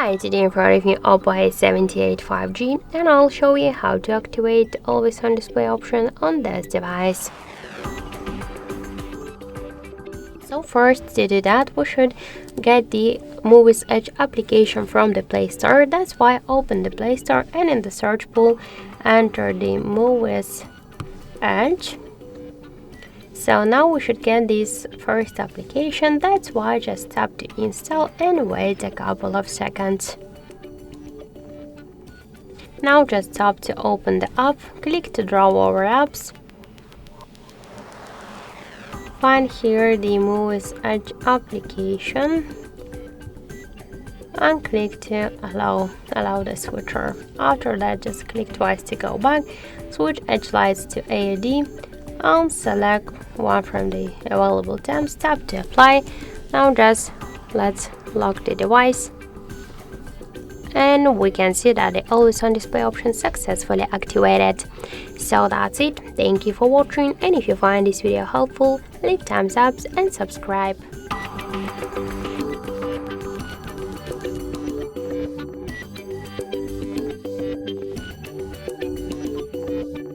Hi, today I'm reviewing Oppo A78 5G and I'll show you how to activate the always on display option on this device. So first, to do that, we should get the Muviz Edge application from the Play Store. That's why open the Play Store and in the search pool enter the Muviz Edge. So now we should get this first application. That's why just tap to install and wait a couple of seconds. Now just tap to open the app, click to draw over apps. Find here the Muviz Edge application and click to allow the switcher. After that, just click twice to go back, switch edge lights to AAD and select one from the available tabs, tap to apply. Now just let's lock the device and we can see that the always on display option successfully activated. So that's it. Thank you for watching, and if you find this video helpful, leave thumbs up and subscribe.